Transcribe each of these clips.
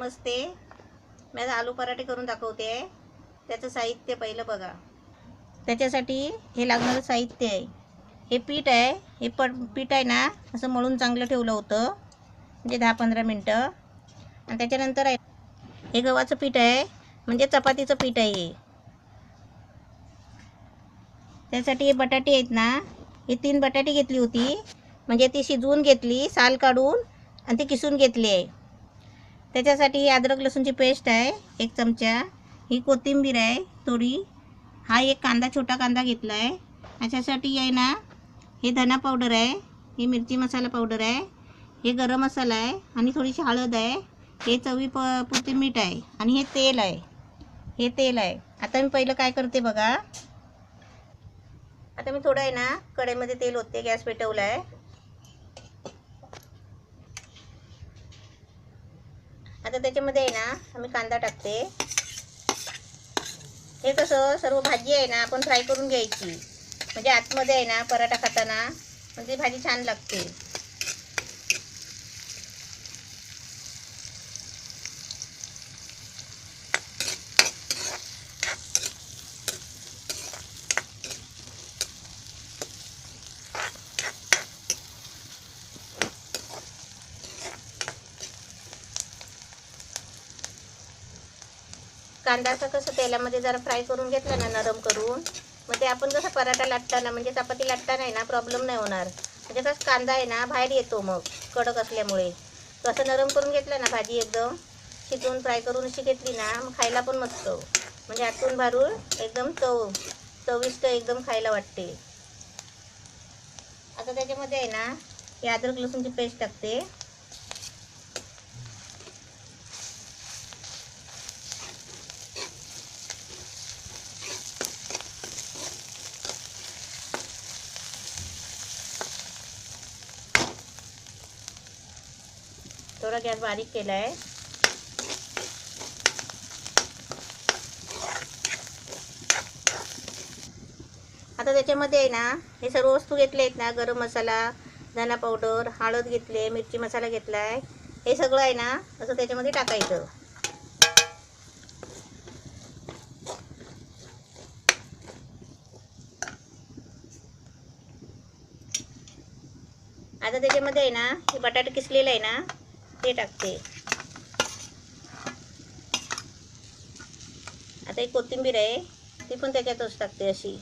नमस्ते. मी आज आलू पराठे करून दाखवते आहे. त्याचं साहित्य पहिलं बघा. त्याच्यासाठी हे लागणारं साहित्य आहे. हे पीठ आहे. हे पीठ आहे ना, असं मळून चांगलं ठेवलं होतं म्हणजे 10-15 मिनटं. आणि त्याच्यानंतर आहे हे गव्हाचं पीठ आहे, म्हणजे चपातीचं पीठ आहे हे. त्यासाठी हे बटाटे आहेत ना, हे 3 बटाटे घेतली होती, म्हणजे ती शिजवून घेतली साल काढून आणि ती किसून घेतली आहे. त्याच्यासाठी ही अद्रक लसूणची पेस्ट आहे 1 चमचा. ही कोथिंबीर आहे थोडी. हा एक कांदा, छोटा कांदा घेतला आहे. ह्याच्यासाठी आहे ना, हे धना पावडर आहे, हे मिरची मसाला पावडर आहे, हे गरम मसाला आहे आणि थोडीशी हळद आहे, हे चवीपुरती मीठ आहे आणि हे तेल आहे. हे तेल आहे. आता मी पहिलं काय करते बघा. आता मी थोडं आहे ना कढईमध्ये तेल ओतते. गॅस पेटवला आहे. आता त्याच्यामध्ये आहे ना आम्ही कांदा टाकते. हे कसं सर्व भाजी आहे ना आपण फ्राय करून घ्यायची, म्हणजे आतमध्ये आहे ना पराठा खाताना म्हणजे भाजी छान लागते. कांदा असं कसं तेलामध्ये जरा फ्राय करून घेतला ना, नरम करून, मग ते आपण कसं पराठा लाटताना म्हणजे चपाती लाटताना आहे ना प्रॉब्लेम नाही होणार. म्हणजे कसं कांदा आहे ना बाहेर येतो मग कडक असल्यामुळे. तसं नरम करून घेतलं ना, भाजी एकदम शिजवून फ्राय करून अशी घेतली ना, मग खायला पण मस्त, म्हणजे आतून भरून एकदम चविष्ट एकदम खायला वाटते. आता त्याच्यामध्ये आहे ना हे अद्रक लसूणची पेस्ट टाकते. थोडा गॅस बारीक केला आहे. आता त्याच्यामध्ये आहे ना हे सर्व वस्तू घेतले आहेत ना, गरम मसाला, धना पावडर, हळद घेतले, मिरची मसाला घेतला आहे. हे सगळं आहे ना असं त्याच्यामध्ये टाकायचं. आता त्याच्यामध्ये आहे ना हे बटाटे किसलेलं आहे ना ते टाकते. आता एक कोथिंबीर आहे ती पण त्याच्यातच टाकते अशी.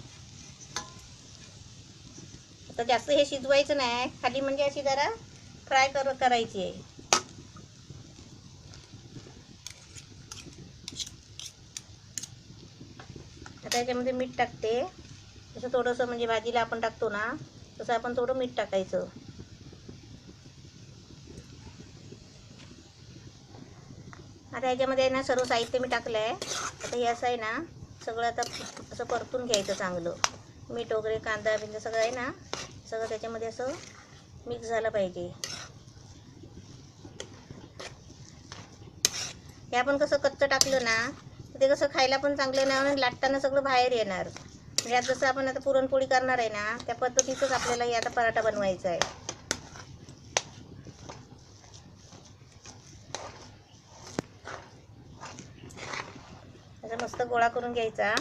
आता जास्त हे शिजवायचं नाही, खाली म्हणजे अशी जरा फ्राय करायची आहे. आता याच्यामध्ये मीठ टाकते. तसं थोडंसं म्हणजे भाजीला आपण टाकतो ना तसं आपण थोडं मीठ टाकायचं. आता याच्यामध्ये आहे ना सर्व साहित्य मी टाकलं आहे. आता हे असं आहे ना सगळं आता असं परतून घ्यायचं चांगलं. मीठ वगैरे, कांदा बिंदा सगळं आहे ना, सगळं त्याच्यामध्ये असं मिक्स झालं पाहिजे. हे आपण कसं कच्चं टाकलं ना ते कसं खायला पण चांगलं नाही आणि लाटताना सगळं बाहेर येणार. म्हणजे आता जसं आपण आता पुरणपोळी करणार आहे ना त्या पद्धतीचंच आपल्याला हे आता पराठा बनवायचा आहे. त्याचा मस्त गोळा करून घ्यायचा.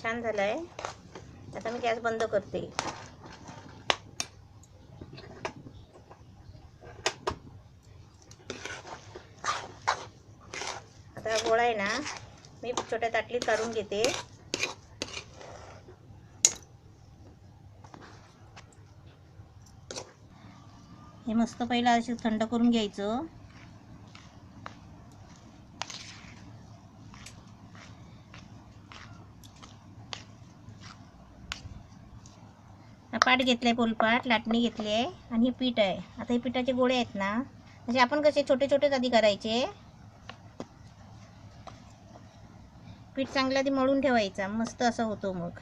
छान झाला आहे. आता मी गॅस बंद करते. आता गोळा आहे ना मी छोट्या ताटलीत काढून घेते. हे मस्त पहिला असे थंड करून घ्यायचं. पाट घेतलाय, पोलपाट लाटणी घेतली आहे आणि हे पीठ आहे. आता हे पिठाचे गोळे आहेत ना, म्हणजे आपण कसे छोटे छोटेच आधी करायचे. पीठ चांगलं आधी मळून ठेवायचा, मस्त असं होतो. मग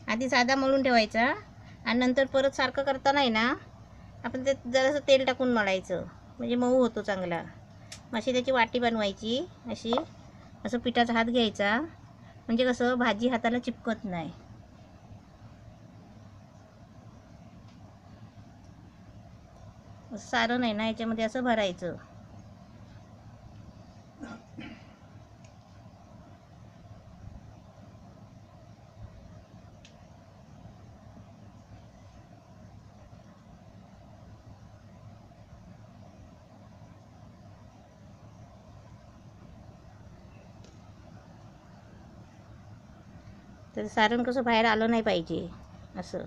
आधी साधा मळून ठेवायचा आणि नंतर परत सारखं करताना आहे ना आपण ते जरासं तेल टाकून मळायचं, म्हणजे मऊ होतो चांगला. अशी त्याची वाटी बनवायची अशी. असं पिठाचा हात घ्यायचा, म्हणजे कसं भाजी हाताला चिपकत नाही. सारण आहे ना याच्यामध्ये असं भरायचं. तर सारण कसं बाहेर आलं नाही पाहिजे असं.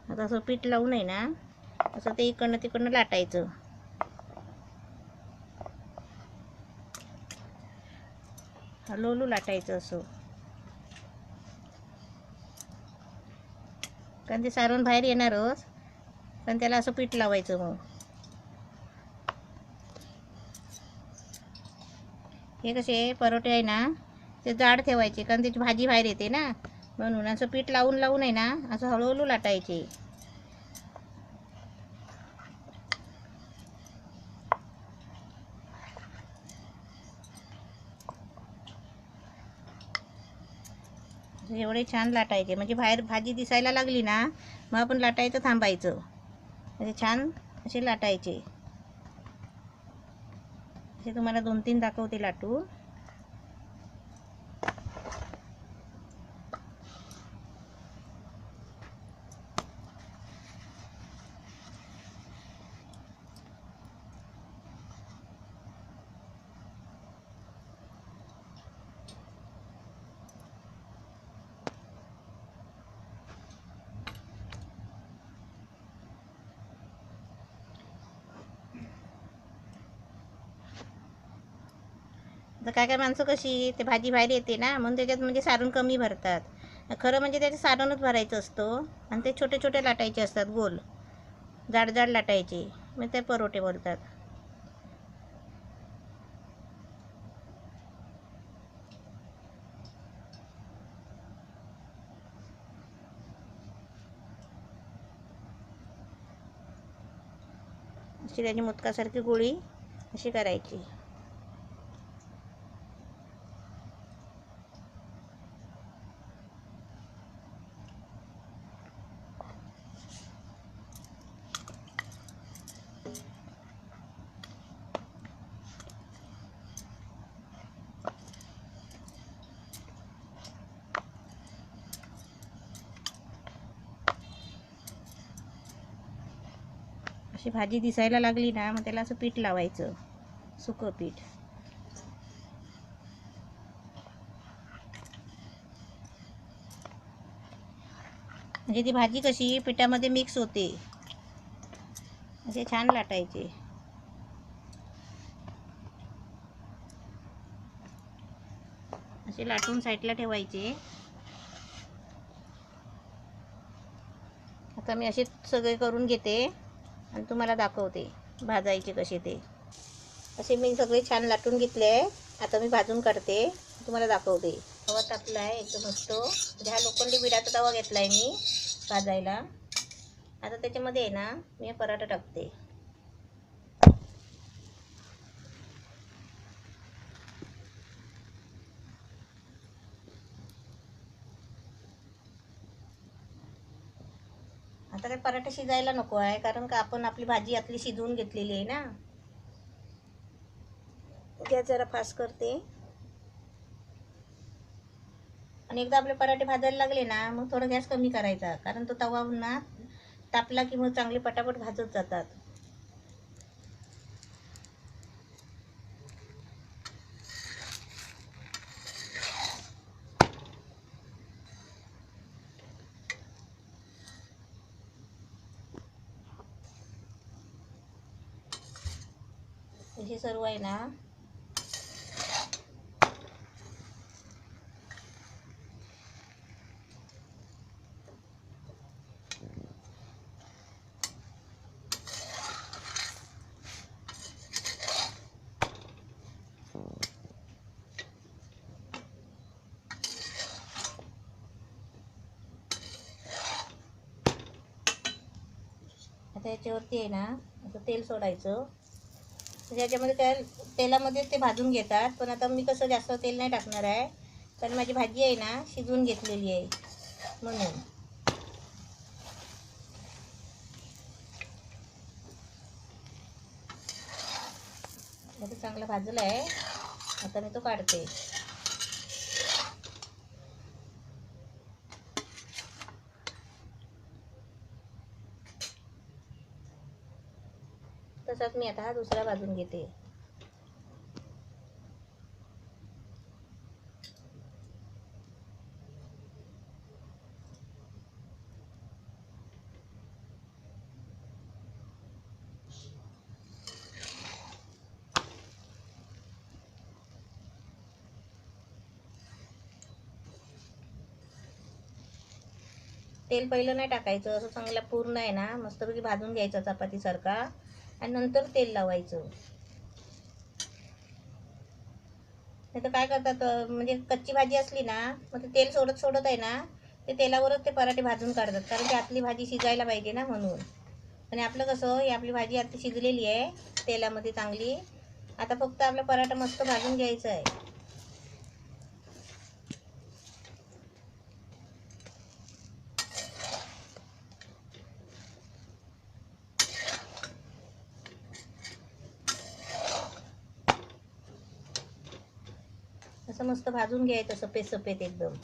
आता असं पीठ लावून आहे ना असं ते इकडनं तिकडनं लाटायचं. हळूहळू लाटायचं असं, कारण ते सारण बाहेर येणारच, पण त्याला असं पीठ लावायचं. मग हे कसे परोठे आहे ना ते जाड ठेवायचे, कारण त्याची भाजी बाहेर येते ना, म्हणून असं पीठ लावून लावून आहे ना असं हळूहळू लाटायचे. एवढे छान लाटायचे, म्हणजे बाहेर भाजी दिसायला लागली ना मग आपण लाटायचं थांबायचं. म्हणजे छान असे लाटायचे. असे तुम्हाला 2-3 दाखवते लाटून. तर काय काय माणसं कशी ते भाजी बाहेर येते ना म्हणून त्याच्यात म्हणजे सारण कमी भरतात. खरं म्हणजे त्याचं सारणच भरायचं असतं आणि ते छोटे छोटे लाटायचे असतात, गोल जाड जाड लाटायचे, मग ते परोठे बोलतात. अशी त्याची मोदकासारखी गोळी अशी करायची. अशी भाजी दिसायला लागली ना मग त्याला असं पीठ लावायचं, सुकं पीठ. म्हणजे ती भाजी कशी पिठामध्ये मिक्स होते. असे छान लाटायचे. असे लाटून साईडला ठेवायचे. आता मी असे सगळे करून घेते आणि तुम्हाला दाखवते भाजायचे कसे ते. असे मी सगळे छान लाटून घेतले आहे. आता मी भाजून काढते, तुम्हाला दाखवते. तवा टाकला आहे एकदम मस्त. ह्या लोखंडी बिडाचा तवा घेतला आहे मी भाजायला. आता त्याच्यामध्ये आहे ना मी पराठा टाकते. आता काय पराठा शिजायला नको आहे, कारण का आपण आपली भाजी आतली शिजवून घेतलेली आहे ना. गॅस जरा फास्ट करते. आणि एकदा आपले पराठे भाजायला लागले ना मग थोडं गॅस कमी करायचा, कारण तो तवा ना तापला की मग चांगले पटापट भाजत जातात. हे सर्व आहे ना आता याच्यावरती आहे ना असं तेल सोडायचं. त्याच्यामध्ये काय तेलामध्ये ते भाजून घेतात, पण आता मी कसं जास्त तेल नाही टाकणार आहे, कारण माझी भाजी आहे ना शिजवून घेतलेली आहे म्हणून. आता चांगला भाजला आहे, आता मी तो काढते. तसाच मी आता हा दुसरा भाजून घेते. तेल पहिलं नाही टाकायचं, असं चांगला पूर्ण आहे ना मस्तपैकी भाजून घ्यायचा चपातीसारखा आणि नंतर तेल लावायचं. नाही तर काय करतात म्हणजे कच्ची भाजी असली ना मग ते तेल सोडत आहे ना ते तेलावरच ते पराठे भाजून काढतात, कारण की आतली भाजी शिजायला पाहिजे ना म्हणून. आणि आपलं कसं ही आपली भाजी आता शिजलेली आहे तेलामध्ये चांगली. आता फक्त आपला पराठा मस्त भाजून घ्यायचा आहे. असं मस्त भाजून घ्यायचं सफेद सफेद एकदम.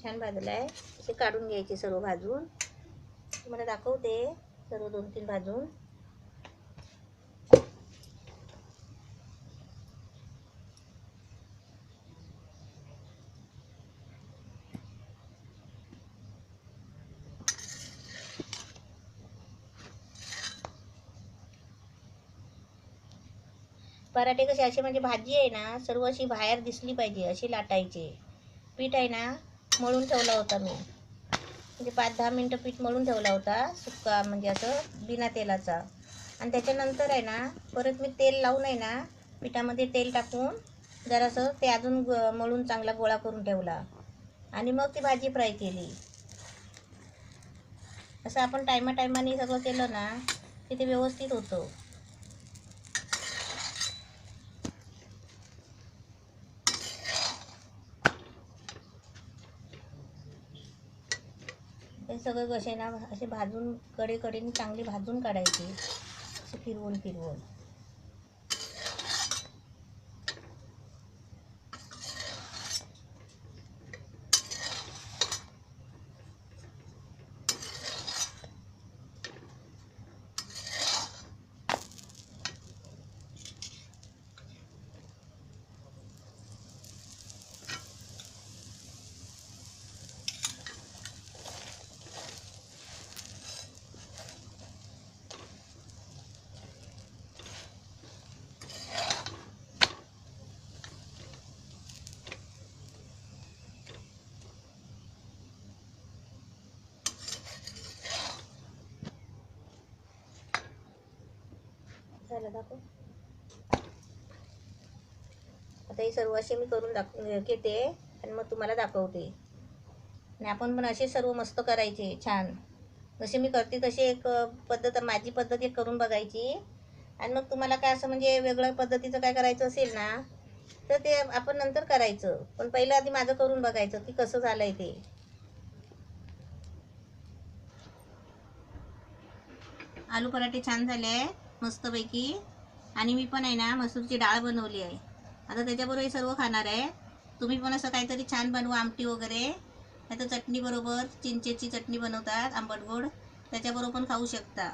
छान भाजला आहे, ते काढून घ्यायचे सर्व भाजून. तुम्हाला दाखवते सर्व 2-3 भाजून. पराठे कसे असे म्हणजे भाजी आहे ना सर्व अशी बाहेर दिसली पाहिजे अशी लाटायचे. पीठ आहे ना मळून ठेवला होता मी, म्हणजे 5-10 मिनटं पीठ मळून ठेवला होता सुक्का, म्हणजे असं बिना तेलाचा. आणि त्याच्यानंतर आहे ना परत मी तेल लावून आहे ना पिठामध्ये तेल टाकून जरासं ते अजून मळून चांगला गोळा करून ठेवला आणि मग ती भाजी फ्राय केली. असं आपण टायमाने सगळं केलं ना की ते व्यवस्थित होतं. हे सगळं कसे ना असे भाजून कडेकडेने चांगली भाजून काढायची, असे फिरवून फिरवून. झालं दाखव. आता हे सर्व असे मी करून घेते आणि मग तुम्हाला दाखवते. आणि आपण पण असे सर्व मस्त करायचे छान. जसे मी करते तशी एक पद्धत, माझी पद्धत एक करून बघायची. आणि मग तुम्हाला काय असं म्हणजे वेगळ्या पद्धतीचं काय करायचं असेल ना तर ते आपण नंतर करायचं, पण पहिलं आधी माझं करून बघायचं की कसं झालंय ते. आलू पराठे छान झाले आहे मस्तपैकी. आणि मी पण आहे ना मसूरची डाळ बनवली आहे. आता त्याच्याबरोबर हे सर्व खाणार आहे. तुम्ही पण असं काहीतरी छान बनवा, आमटी वगैरे. नाही तर चटणी बरोबर, चिंचेची चटणी बनवतात आंबट गोड, त्याच्याबरोबर पण खाऊ शकता.